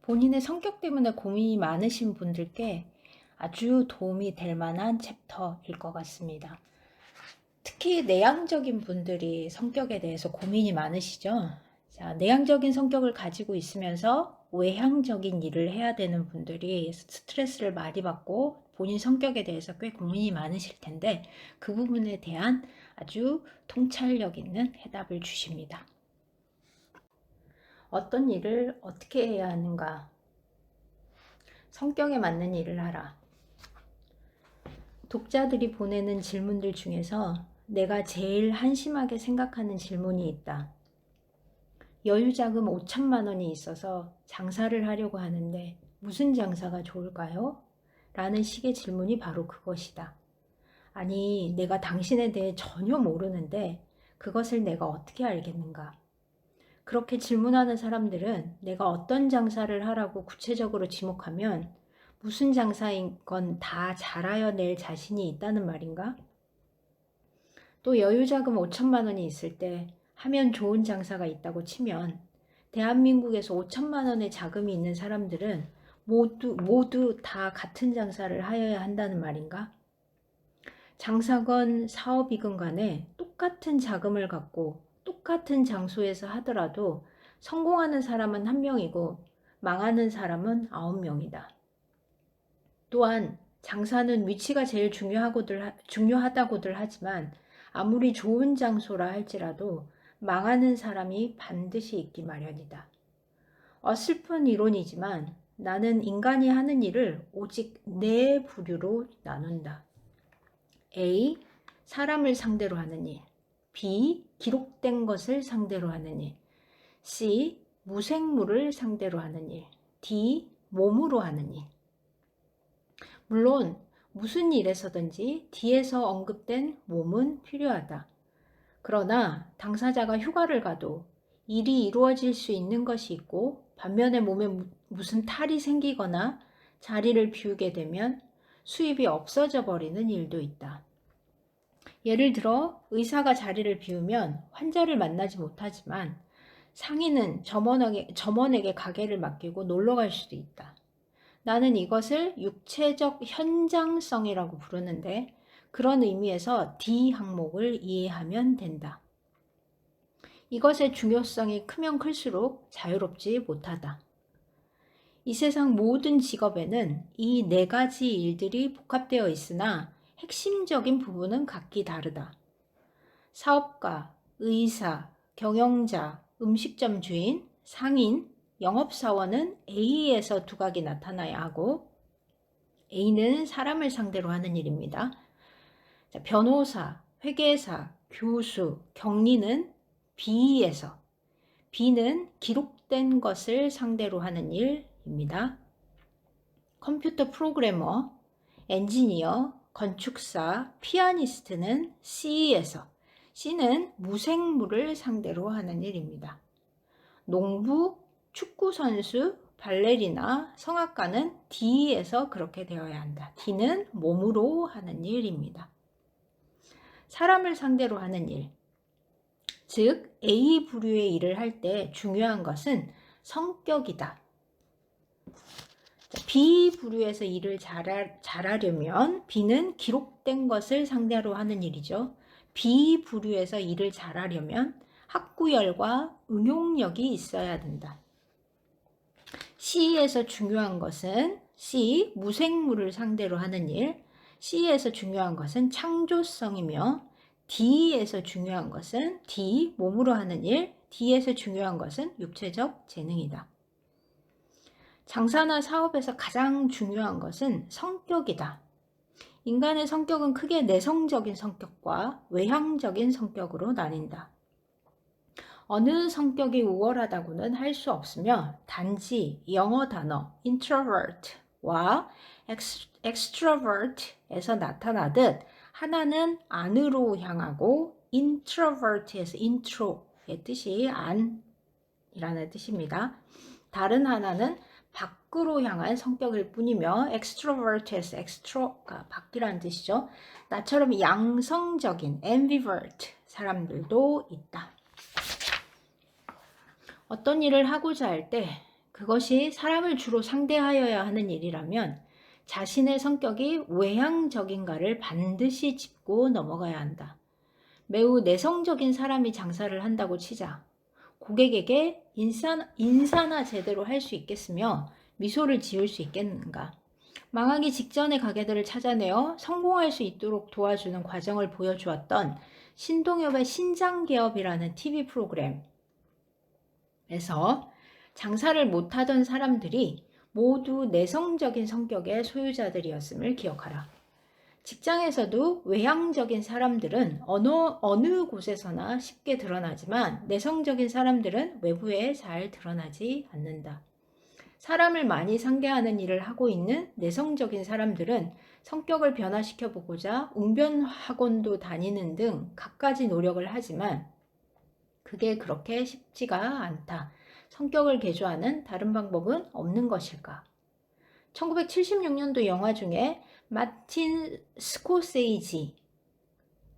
본인의 성격 때문에 고민이 많으신 분들께 아주 도움이 될 만한 챕터일 것 같습니다. 특히 내향적인 분들이 성격에 대해서 고민이 많으시죠? 자, 내향적인 성격을 가지고 있으면서 외향적인 일을 해야 되는 분들이 스트레스를 많이 받고 본인 성격에 대해서 꽤 고민이 많으실 텐데 그 부분에 대한 아주 통찰력 있는 해답을 주십니다. 어떤 일을 어떻게 해야 하는가? 성격에 맞는 일을 하라. 독자들이 보내는 질문들 중에서 내가 제일 한심하게 생각하는 질문이 있다. 여유자금 5천만 원이 있어서 장사를 하려고 하는데 무슨 장사가 좋을까요? 라는 식의 질문이 바로 그것이다. 아니, 내가 당신에 대해 전혀 모르는데 그것을 내가 어떻게 알겠는가? 그렇게 질문하는 사람들은 내가 어떤 장사를 하라고 구체적으로 지목하면 무슨 장사인 건 다 잘하여 낼 자신이 있다는 말인가? 또 여유자금 5천만 원이 있을 때 하면 좋은 장사가 있다고 치면 대한민국에서 5천만 원의 자금이 있는 사람들은 모두 다 같은 장사를 하여야 한다는 말인가? 장사건 사업이건 간에 똑같은 자금을 갖고 똑같은 장소에서 하더라도 성공하는 사람은 1명이고 망하는 사람은 9명이다. 또한 장사는 위치가 제일 중요하다고들 하지만 아무리 좋은 장소라 할지라도 망하는 사람이 반드시 있기 마련이다. 어슬픈 이론이지만 나는 인간이 하는 일을 오직 4부류로 나눈다. A. 사람을 상대로 하는 일. B. 기록된 것을 상대로 하는 일. C. 무생물을 상대로 하는 일. D. 몸으로 하는 일. 물론 무슨 일에서든지 D에서 언급된 몸은 필요하다. 그러나 당사자가 휴가를 가도 일이 이루어질 수 있는 것이 있고 반면에 몸에 무슨 탈이 생기거나 자리를 비우게 되면 수입이 없어져 버리는 일도 있다. 예를 들어 의사가 자리를 비우면 환자를 만나지 못하지만 상인은 점원에게 가게를 맡기고 놀러 갈 수도 있다. 나는 이것을 육체적 현장성이라고 부르는데 그런 의미에서 D 항목을 이해하면 된다. 이것의 중요성이 크면 클수록 자유롭지 못하다. 이 세상 모든 직업에는 이 4가지 일들이 복합되어 있으나 핵심적인 부분은 각기 다르다. 사업가, 의사, 경영자, 음식점 주인, 상인, 영업사원은 A에서 두각이 나타나야 하고 A는 사람을 상대로 하는 일입니다. 자, 변호사, 회계사, 교수, 격리는 B에서 B는 기록된 것을 상대로 하는 일입니다. 컴퓨터 프로그래머, 엔지니어, 건축사, 피아니스트는 C에서 C는 무생물을 상대로 하는 일입니다. 농부, 축구선수, 발레리나, 성악가는 D에서 그렇게 되어야 한다. D는 몸으로 하는 일입니다. 사람을 상대로 하는 일, 즉 A 부류의 일을 할 때 중요한 것은 성격이다. B 부류에서 일을 잘하려면 B는 기록된 것을 상대로 하는 일이죠. B 부류에서 일을 잘하려면 학구열과 응용력이 있어야 된다. C에서 중요한 것은 C, 무생물을 상대로 하는 일, C에서 중요한 것은 창조성이며 D에서 중요한 것은 D, 몸으로 하는 일, D에서 중요한 것은 육체적 재능이다. 장사나 사업에서 가장 중요한 것은 성격이다. 인간의 성격은 크게 내성적인 성격과 외향적인 성격으로 나뉜다. 어느 성격이 우월하다고는 할 수 없으며 단지 영어 단어 introvert와 extrovert에서 나타나듯 하나는 안으로 향하고 introvert에서 intro의 뜻이 안이라는 뜻입니다. 다른 하나는 밖으로 향한 성격일 뿐이며 extrovert에서 extro가 밖이라는 뜻이죠. 나처럼 양성적인 ambivert 사람들도 있다. 어떤 일을 하고자 할 때 그것이 사람을 주로 상대하여야 하는 일이라면 자신의 성격이 외향적인가를 반드시 짚고 넘어가야 한다. 매우 내성적인 사람이 장사를 한다고 치자. 고객에게 인사나 제대로 할 수 있겠으며 미소를 지을 수 있겠는가? 망하기 직전의 가게들을 찾아내어 성공할 수 있도록 도와주는 과정을 보여주었던 신동엽의 신장개업이라는 TV 프로그램에서 장사를 못하던 사람들이 모두 내성적인 성격의 소유자들이었음을 기억하라. 직장에서도 외향적인 사람들은 어느 곳에서나 쉽게 드러나지만 내성적인 사람들은 외부에 잘 드러나지 않는다. 사람을 많이 상대하는 일을 하고 있는 내성적인 사람들은 성격을 변화시켜 보고자 웅변학원도 다니는 등 갖가지 노력을 하지만 그게 그렇게 쉽지가 않다. 성격을 개조하는 다른 방법은 없는 것일까? 1976년도 영화 중에 마틴 스코세이지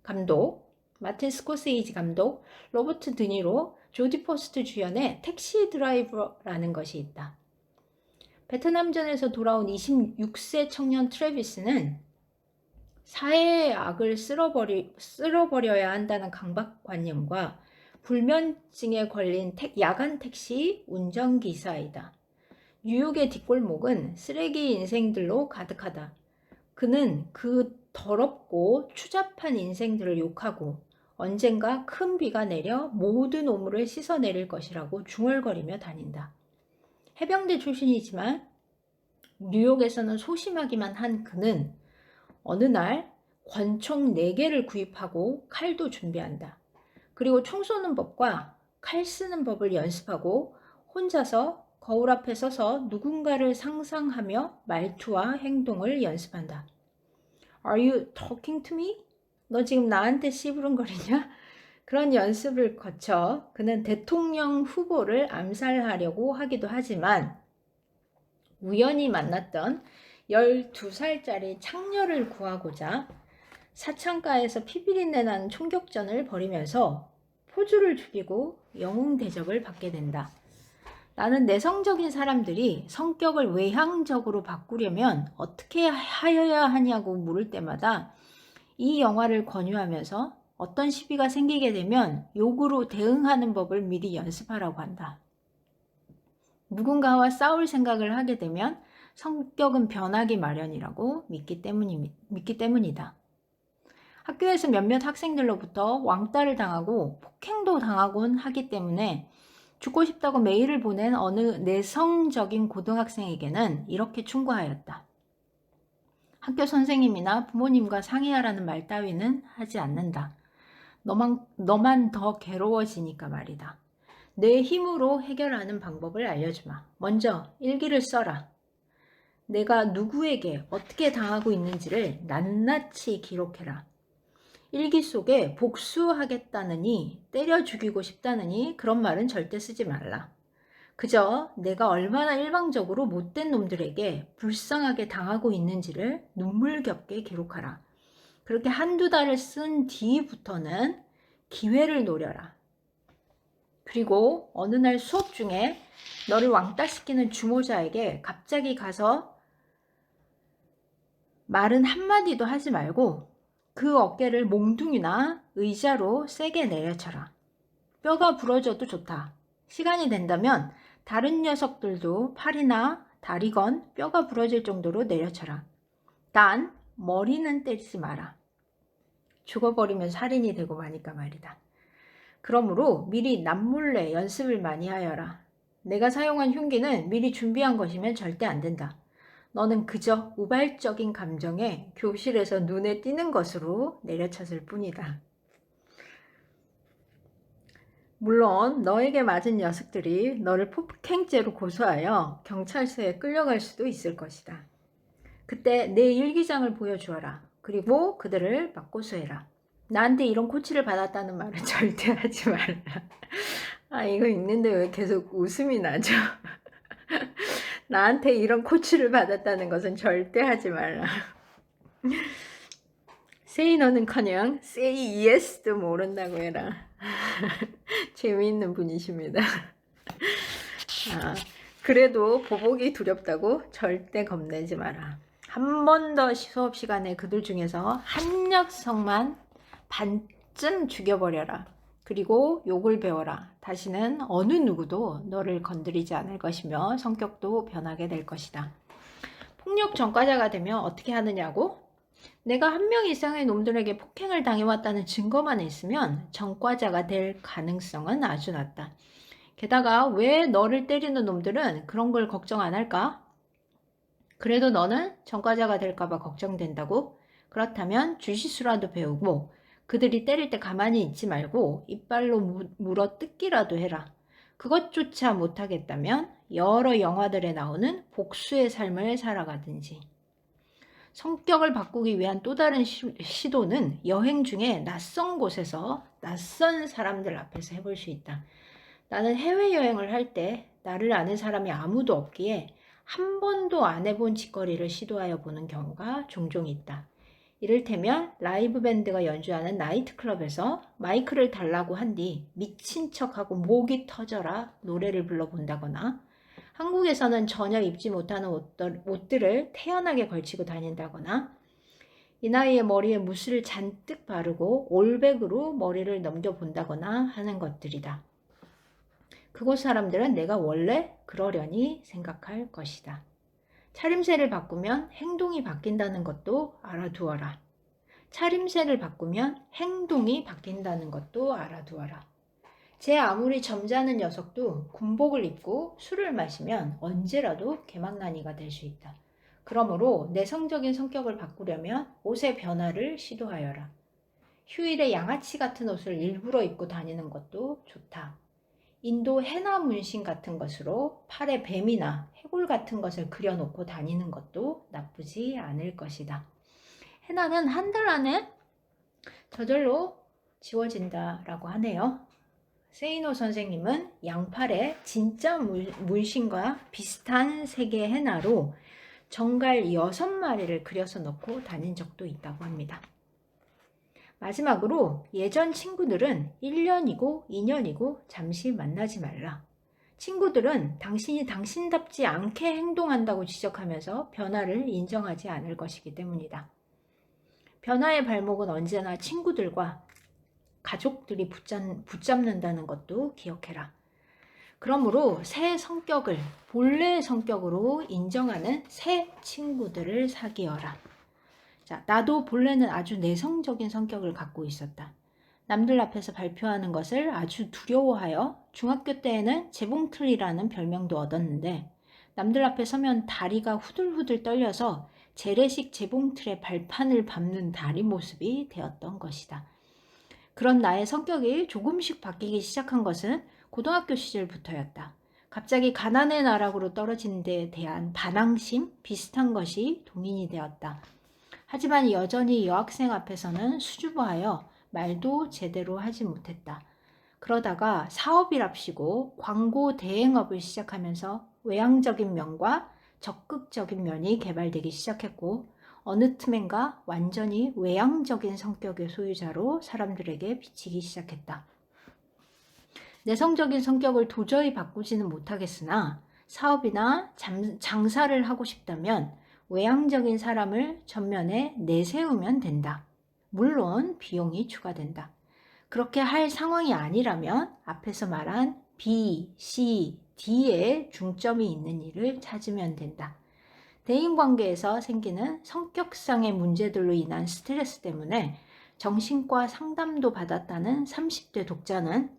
감독, 로버트 드니로, 조디 포스트 주연의 택시 드라이버라는 것이 있다. 베트남전에서 돌아온 26세 청년 트래비스는 사회의 악을 쓸어버려야 한다는 강박관념과 불면증에 걸린 야간 택시 운전기사이다. 뉴욕의 뒷골목은 쓰레기 인생들로 가득하다. 그는 그 더럽고 추잡한 인생들을 욕하고 언젠가 큰 비가 내려 모든 오물을 씻어내릴 것이라고 중얼거리며 다닌다. 해병대 출신이지만 뉴욕에서는 소심하기만 한 그는 어느 날 권총 4개를 구입하고 칼도 준비한다. 그리고 총 쏘는 법과 칼 쓰는 법을 연습하고 혼자서 거울 앞에 서서 누군가를 상상하며 말투와 행동을 연습한다. Are you talking to me? 너 지금 나한테 씨부름거리냐? 그런 연습을 거쳐 그는 대통령 후보를 암살하려고 하기도 하지만 우연히 만났던 12살짜리 창녀를 구하고자 사창가에서 피비린내 나는 총격전을 벌이면서 포주를 죽이고 영웅 대접을 받게 된다. 나는 내성적인 사람들이 성격을 외향적으로 바꾸려면 어떻게 하여야 하냐고 물을 때마다 이 영화를 권유하면서 어떤 시비가 생기게 되면 욕으로 대응하는 법을 미리 연습하라고 한다. 누군가와 싸울 생각을 하게 되면 성격은 변하기 마련이라고 믿기 때문이다. 학교에서 몇몇 학생들로부터 왕따를 당하고 폭행도 당하곤 하기 때문에 죽고 싶다고 메일을 보낸 어느 내성적인 고등학생에게는 이렇게 충고하였다. 학교 선생님이나 부모님과 상의하라는 말 따위는 하지 않는다. 너만 더 괴로워지니까 말이다. 내 힘으로 해결하는 방법을 알려주마. 먼저 일기를 써라. 내가 누구에게 어떻게 당하고 있는지를 낱낱이 기록해라. 일기 속에 복수하겠다느니, 때려 죽이고 싶다느니 그런 말은 절대 쓰지 말라. 그저 내가 얼마나 일방적으로 못된 놈들에게 불쌍하게 당하고 있는지를 눈물겹게 기록하라. 그렇게 한두 달을 쓴 뒤부터는 기회를 노려라. 그리고 어느 날 수업 중에 너를 왕따시키는 주모자에게 갑자기 가서 말은 한마디도 하지 말고 그 어깨를 몽둥이나 의자로 세게 내려쳐라. 뼈가 부러져도 좋다. 시간이 된다면 다른 녀석들도 팔이나 다리건 뼈가 부러질 정도로 내려쳐라. 단 머리는 때리지 마라. 죽어버리면 살인이 되고 마니까 말이다. 그러므로 미리 남몰래 연습을 많이 하여라. 내가 사용한 흉기는 미리 준비한 것이면 절대 안 된다. 너는 그저 우발적인 감정에 교실에서 눈에 띄는 것으로 내려쳤을 뿐이다. 물론 너에게 맞은 녀석들이 너를 폭행죄로 고소하여 경찰서에 끌려갈 수도 있을 것이다. 그때 내 일기장을 보여주어라. 그리고 그들을 맞고소해라. 나한테 이런 코치를 받았다는 말은 절대 하지 말라. 이거 읽는데 왜 계속 웃음이 나죠? 나한테 이런 코치를 받았다는 것은 절대 하지 말라. say no는커녕 say yes도 모른다고 해라. 재미있는 분이십니다. 그래도 보복이 두렵다고 절대 겁내지 마라. 한 번 더 수업 시간에 그들 중에서 한 녀석만 반쯤 죽여버려라. 그리고 욕을 배워라. 다시는 어느 누구도 너를 건드리지 않을 것이며 성격도 변하게 될 것이다. 폭력 전과자가 되면 어떻게 하느냐고? 내가 한 명 이상의 놈들에게 폭행을 당해왔다는 증거만 있으면 전과자가 될 가능성은 아주 낮다. 게다가 왜 너를 때리는 놈들은 그런 걸 걱정 안 할까? 그래도 너는 전과자가 될까봐 걱정된다고? 그렇다면 주짓수라도 배우고 그들이 때릴 때 가만히 있지 말고 이빨로 물어 뜯기라도 해라. 그것조차 못하겠다면 여러 영화들에 나오는 복수의 삶을 살아가든지. 성격을 바꾸기 위한 또 다른 시도는 여행 중에 낯선 곳에서 낯선 사람들 앞에서 해볼 수 있다. 나는 해외여행을 할 때 나를 아는 사람이 아무도 없기에 한 번도 안 해본 짓거리를 시도하여 보는 경우가 종종 있다. 이를테면 라이브 밴드가 연주하는 나이트클럽에서 마이크를 달라고 한 뒤 미친 척하고 목이 터져라 노래를 불러본다거나, 한국에서는 전혀 입지 못하는 옷들을 태연하게 걸치고 다닌다거나, 이 나이에 머리에 묻을 잔뜩 바르고 올백으로 머리를 넘겨본다거나 하는 것들이다. 그곳 사람들은 내가 원래 그러려니 생각할 것이다. 차림새를 바꾸면 행동이 바뀐다는 것도 알아두어라. 차림새를 바꾸면 행동이 바뀐다는 것도 알아두어라. 제 아무리 점잖은 녀석도 군복을 입고 술을 마시면 언제라도 개망나니가 될 수 있다. 그러므로 내성적인 성격을 바꾸려면 옷의 변화를 시도하여라. 휴일에 양아치 같은 옷을 일부러 입고 다니는 것도 좋다. 인도 해나 문신 같은 것으로 팔에 뱀이나 해골 같은 것을 그려놓고 다니는 것도 나쁘지 않을 것이다. 해나는 한 달 안에 저절로 지워진다라고 하네요. 세이노 선생님은 양팔에 진짜 문신과 비슷한 색의 해나로 정갈 6마리를 그려서 넣고 다닌 적도 있다고 합니다. 마지막으로 예전 친구들은 1년이고 2년이고 잠시 만나지 말라. 친구들은 당신이 당신답지 않게 행동한다고 지적하면서 변화를 인정하지 않을 것이기 때문이다. 변화의 발목은 언제나 친구들과 가족들이 붙잡는다는 것도 기억해라. 그러므로 새 성격을 본래의 성격으로 인정하는 새 친구들을 사귀어라. 자, 나도 본래는 아주 내성적인 성격을 갖고 있었다. 남들 앞에서 발표하는 것을 아주 두려워하여 중학교 때에는 재봉틀이라는 별명도 얻었는데, 남들 앞에 서면 다리가 후들후들 떨려서 재래식 재봉틀의 발판을 밟는 다리 모습이 되었던 것이다. 그런 나의 성격이 조금씩 바뀌기 시작한 것은 고등학교 시절부터였다. 갑자기 가난의 나락으로 떨어진 데에 대한 반항심 비슷한 것이 동인이 되었다. 하지만 여전히 여학생 앞에서는 수줍어하여 말도 제대로 하지 못했다. 그러다가 사업이랍시고 광고 대행업을 시작하면서 외향적인 면과 적극적인 면이 개발되기 시작했고, 어느 틈엔가 완전히 외향적인 성격의 소유자로 사람들에게 비치기 시작했다. 내성적인 성격을 도저히 바꾸지는 못하겠으나 사업이나 장사를 하고 싶다면 외향적인 사람을 전면에 내세우면 된다. 물론 비용이 추가된다. 그렇게 할 상황이 아니라면 앞에서 말한 B, C, D에 중점이 있는 일을 찾으면 된다. 대인관계에서 생기는 성격상의 문제들로 인한 스트레스 때문에 정신과 상담도 받았다는 30대 독자는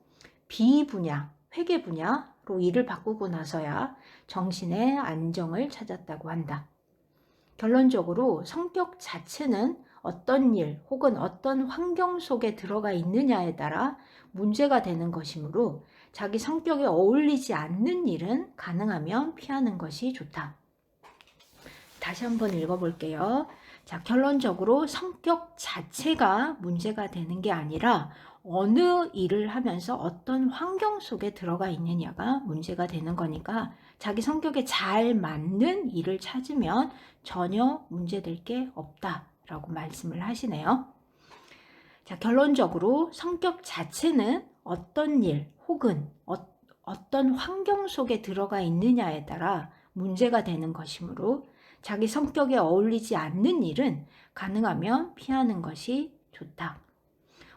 B 분야, 회계 분야로 일을 바꾸고 나서야 정신의 안정을 찾았다고 한다. 결론적으로 성격 자체는 어떤 일 혹은 어떤 환경 속에 들어가 있느냐에 따라 문제가 되는 것이므로 자기 성격에 어울리지 않는 일은 가능하면 피하는 것이 좋다. 다시 한번 읽어볼게요. 자, 결론적으로 성격 자체가 문제가 되는 게 아니라 어느 일을 하면서 어떤 환경 속에 들어가 있느냐가 문제가 되는 거니까 자기 성격에 잘 맞는 일을 찾으면 전혀 문제될 게 없다라고 말씀을 하시네요. 자, 결론적으로 성격 자체는 어떤 일 혹은 어떤 환경 속에 들어가 있느냐에 따라 문제가 되는 것이므로 자기 성격에 어울리지 않는 일은 가능하면 피하는 것이 좋다.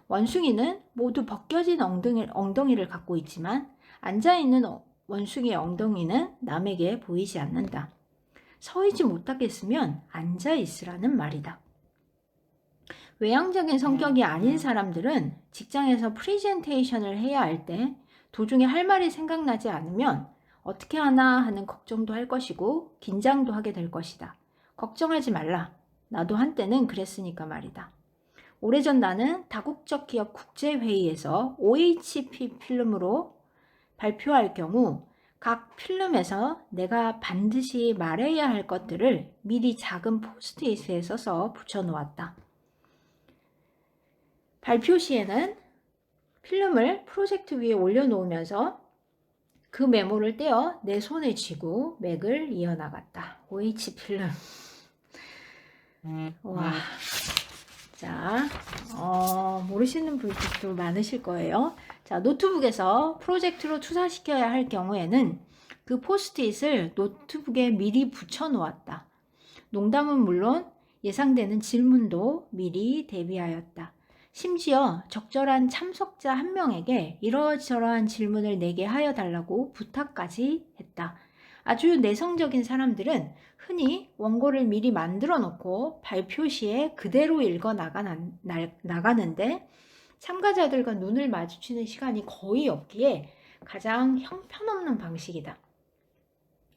원숭이는 모두 벗겨진 엉덩이를 갖고 있지만 앉아있는 원숭이의 엉덩이는 남에게 보이지 않는다. 서 있지 못하겠으면 앉아 있으라는 말이다. 외향적인 성격이 아닌 사람들은 직장에서 프레젠테이션을 해야 할 때 도중에 할 말이 생각나지 않으면 어떻게 하나 하는 걱정도 할 것이고 긴장도 하게 될 것이다. 걱정하지 말라. 나도 한때는 그랬으니까 말이다. 오래전 나는 다국적 기업 국제회의에서 OHP 필름으로 발표할 경우 각 필름에서 내가 반드시 말해야 할 것들을 미리 작은 포스트잇에 써서 붙여놓았다. 발표 시에는 필름을 프로젝트 위에 올려놓으면서 그 메모를 떼어 내 손에 쥐고 맥을 이어나갔다. OH 필름. 와. 자, 모르시는 분들도 많으실 거예요. 자, 노트북에서 프로젝트로 투사시켜야 할 경우에는 그 포스트잇을 노트북에 미리 붙여 놓았다. 농담은 물론 예상되는 질문도 미리 대비하였다. 심지어 적절한 참석자 한 명에게 이러저러한 질문을 내게 하여 달라고 부탁까지 했다. 아주 내성적인 사람들은 흔히 원고를 미리 만들어 놓고 발표 시에 그대로 읽어 나가는데 참가자들과 눈을 마주치는 시간이 거의 없기에 가장 형편없는 방식이다.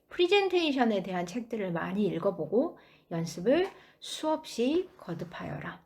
프레젠테이션에 대한 책들을 많이 읽어보고 연습을 수없이 거듭하여라.